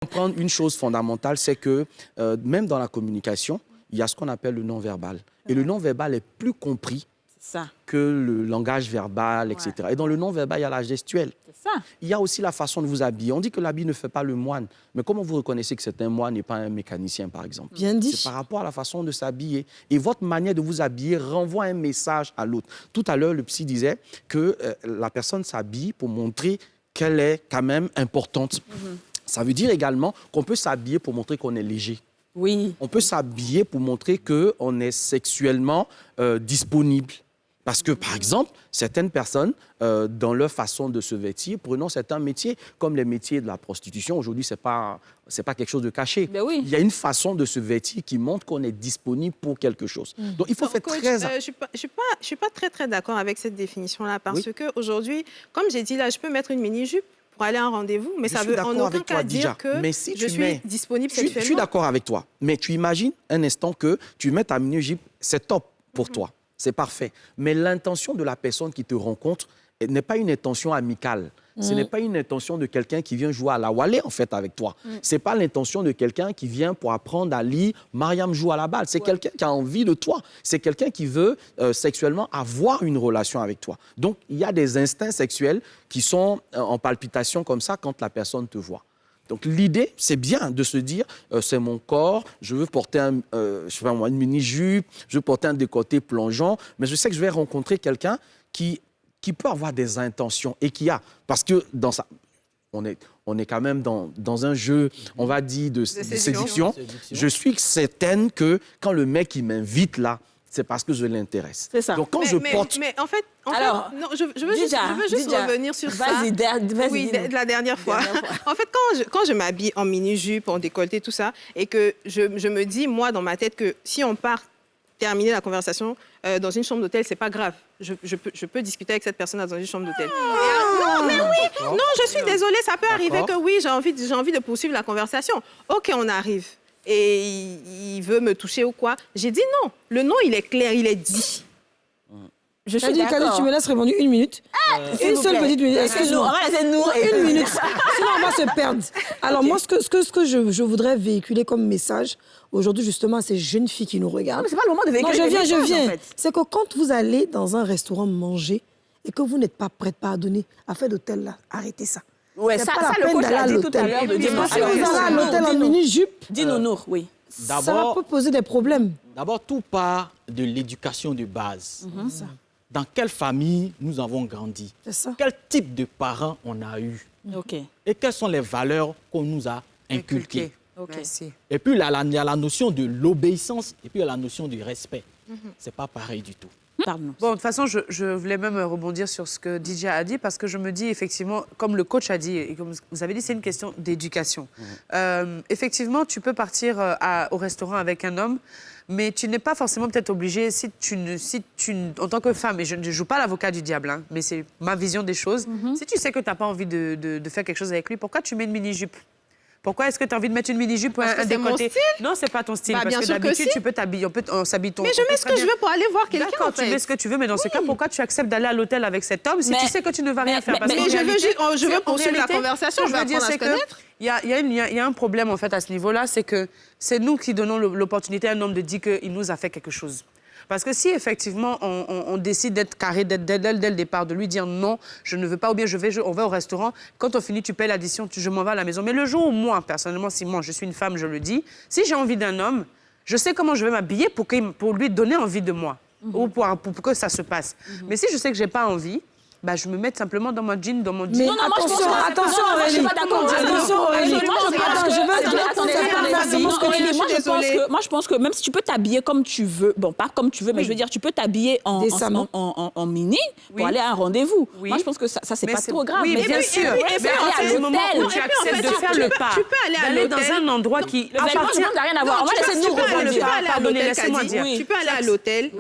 Comprendre une chose fondamentale, c'est que même dans la communication, il y a ce qu'on appelle le non-verbal. Et le non-verbal est plus compris que le langage verbal, etc. Et dans le non-verbal, il y a la gestuelle. Il y a aussi la façon de vous habiller. On dit que l'habit ne fait pas le moine. Mais comment vous reconnaissez que c'est un moine et pas un mécanicien, par exemple? Bien dit. C'est par rapport à la façon de s'habiller. Et votre manière de vous habiller renvoie un message à l'autre. Tout à l'heure, le psy disait que la personne s'habille pour montrer qu'elle est quand même importante. Ça veut dire également qu'on peut s'habiller pour montrer qu'on est léger. Oui. On peut s'habiller pour montrer qu'on est sexuellement disponible. Parce que, par exemple, certaines personnes, dans leur façon de se vêtir, prenons certains métiers, comme les métiers de la prostitution, aujourd'hui, ce n'est pas quelque chose de caché. Ben oui. Il y a une façon de se vêtir qui montre qu'on est disponible pour quelque chose. Donc, il faut faire coach, très... je ne suis pas très d'accord avec cette définition-là, parce qu'aujourd'hui, comme j'ai dit là, je peux mettre une mini-jupe pour aller à un rendez-vous, mais ça veut en aucun cas dire que je suis disponible sexuellement. Je suis d'accord avec toi, mais tu imagines un instant que tu mets ta mini-jupe, c'est top pour toi. C'est parfait. Mais l'intention de la personne qui te rencontre n'est pas une intention amicale. Ce n'est pas une intention de quelqu'un qui vient jouer à la Wallet, en fait, avec toi. Ce n'est pas l'intention de quelqu'un qui vient pour apprendre à lire « Mariam joue à la balle ». C'est quelqu'un qui a envie de toi. C'est quelqu'un qui veut sexuellement avoir une relation avec toi. Donc, il y a des instincts sexuels qui sont en palpitation comme ça quand la personne te voit. Donc, l'idée, c'est bien de se dire, c'est mon corps, je veux porter une mini-jupe, je veux porter un décolleté plongeant, mais je sais que je vais rencontrer quelqu'un qui peut avoir des intentions et qui a... Parce que dans ça, on est quand même dans un jeu, on va dire, de séduction. Je suis certaine que quand le mec il m'invite là, c'est parce que je l'intéresse. C'est ça. Donc, quand je porte... Mais en fait, non, je veux juste revenir sur ça. Oui, de la dernière fois. En fait, quand je m'habille en mini-jupe, en décolleté, tout ça, et que je me dis, moi, dans ma tête, que si on part terminer la conversation dans une chambre d'hôtel, c'est pas grave. Je peux discuter avec cette personne dans une chambre d'hôtel. Non, mais oui, non, je suis désolée, ça peut arriver que oui, j'ai envie de poursuivre la conversation. OK, on arrive. Et il veut me toucher ou quoi. J'ai dit non. Le non, il est clair, il est dit. Je suis d'accord. Tu me laisses répondre une minute. Une seule petite minute. Excuse-moi. Une minute. Sinon, on va se perdre. Alors, moi, ce que je voudrais véhiculer comme message aujourd'hui, justement, à ces jeunes filles qui nous regardent. Non, mais c'est pas le moment de véhiculer. Non, je viens. En fait. C'est que quand vous allez dans un restaurant manger et que vous n'êtes pas prête à donner à faire d'hôtel là, arrêtez ça. Ouais, ça le coach l'a dit tout à l'heure. Si vous allez à l'hôtel en mini-jupe, dis-nous, oui. Ça peut poser des problèmes. D'abord, tout part de l'éducation de base. Dans quelle famille nous avons grandi? Quel type de parents on a eu? Et quelles sont les valeurs qu'on nous a inculquées? Et puis, il y a la notion de l'obéissance et puis il y a la notion du respect. C'est pas pareil du tout. Bon, de toute façon, je voulais même rebondir sur ce que DJ a dit, parce que je me dis, effectivement, comme le coach a dit, et comme vous avez dit, c'est une question d'éducation. Effectivement, tu peux partir au restaurant avec un homme, mais tu n'es pas forcément peut-être obligé, en tant que femme, et je ne joue pas l'avocat du diable, hein, mais c'est ma vision des choses, si tu sais que tu n'as pas envie de faire quelque chose avec lui, pourquoi tu mets une mini-jupe? Pourquoi est-ce que tu as envie de mettre une mini-jupe ou un décolleté? Non, c'est pas ton style. Parce que d'habitude, tu peux t'habiller, on s'habille ton... Mais je mets ce que je veux pour aller voir quelqu'un, D'accord, tu mets ce que tu veux, mais dans ce cas, pourquoi tu acceptes d'aller à l'hôtel avec cet homme si tu sais que tu ne vas rien faire? Mais je veux poursuivre la conversation, je veux apprendre à se connaître. Il y a un problème, en fait, à ce niveau-là, c'est que c'est nous qui donnons l'opportunité à un homme de dire qu'il nous a fait quelque chose. Parce que si, effectivement, on décide d'être carré dès le départ, de lui dire non, je ne veux pas, ou bien on va au restaurant, quand on finit, tu payes l'addition, je m'en vais à la maison. Mais le jour où moi, personnellement, si moi, je suis une femme, je le dis, si j'ai envie d'un homme, je sais comment je vais m'habiller pour lui donner envie de moi, ou pour que ça se passe. Mais si je sais que je n'ai pas envie, bah, je me mets simplement dans mon jean, Mais non, attention, Aurélie. Je suis pas d'accord. Attention, Aurélie. Moi, je pense que même si tu peux t'habiller comme tu veux, bon, pas comme tu veux, mais je veux dire, tu peux t'habiller en mini pour aller à un rendez-vous. Moi, je pense que ça c'est pas trop grave. Oui, mais bien sûr. Mais à partir du moment où tu acceptes de faire le pas, d'aller dans un endroit qui... Le vêtement, ça n'a rien à voir. Moi, laissez-nous rebondir. Laissez-moi dire. Tu peux aller à l'hôtel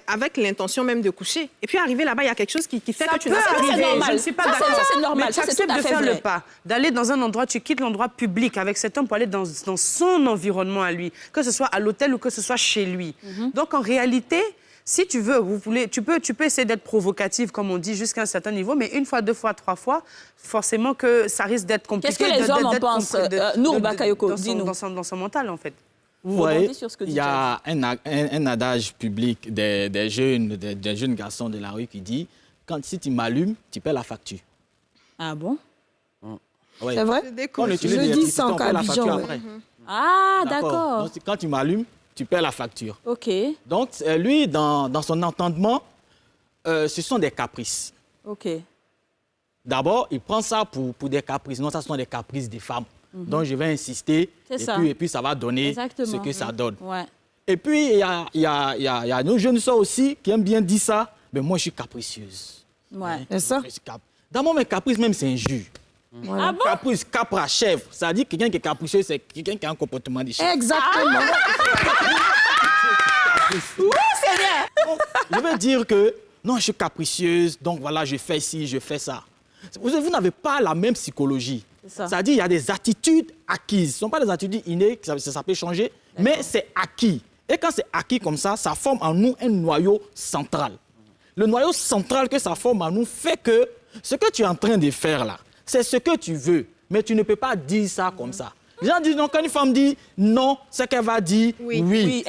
avec l'intention même de coucher. Et puis, arriver là-bas, il y a quelque chose qui fait que tu n'as pas arrivé. Je ne suis pas d'accord. Ça, c'est normal. Ça, c'est tout à fait faire le pas, d'aller dans un endroit, tu quittes l'endroit public avec cet homme pour aller dans son environnement à lui, que ce soit à l'hôtel ou que ce soit chez lui. Donc, en réalité, Si tu veux, tu peux essayer d'être provocative, comme on dit, jusqu'à un certain niveau, mais 1 fois, 2 fois, 3 fois, forcément que ça risque d'être compliqué. Qu'est-ce que les hommes en pensent, Nour Bakayoko, dis-nous. Dans son mental, en fait. Vous voyez, il y a un adage public des jeunes garçons de la rue qui dit « si tu m'allumes, tu paies la facture ». Ah bon? Ouais. C'est vrai? Je dis ça en Abidjan. Ah, d'accord. Donc, quand tu m'allumes, tu paies la facture. OK. Donc, lui, dans son entendement, ce sont des caprices. OK. D'abord, il prend ça pour des caprices. Non, ça ce sont des caprices des femmes. Donc, je vais insister. Et puis, ça va donner ce que ça donne. Ouais. Et puis, il y a nos jeunes sœurs aussi qui aiment bien dire ça. Mais moi, je suis capricieuse. Ouais. C'est ça? D'abord, mes caprices, même, c'est injure. Voilà. Ah bon? Caprice, capra, chèvre. Ça dit que quelqu'un qui est capricieux, c'est quelqu'un qui a un comportement de chèvre. Exactement. Oui, c'est bien. Je veux dire que, non, je suis capricieuse, donc voilà, je fais ci, je fais ça. Vous n'avez pas la même psychologie. Ça dit qu'il y a des attitudes acquises. Ce ne sont pas des attitudes innées, ça peut changer, mais c'est acquis. Et quand c'est acquis comme ça forme en nous un noyau central. Le noyau central que ça forme en nous fait que ce que tu es en train de faire là, c'est ce que tu veux, mais tu ne peux pas dire ça comme ça. Les gens disent non, quand une femme dit non, c'est qu'elle va dire oui.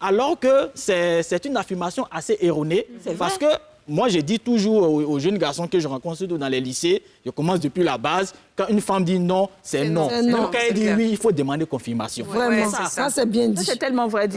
Alors que c'est une affirmation assez erronée, parce que moi, je dis toujours aux jeunes garçons que je rencontre surtout dans les lycées, je commence depuis la base, quand une femme dit non, c'est non. Donc quand elle dit oui, il faut demander confirmation. Vraiment, ça c'est bien dit. C'est tellement vrai.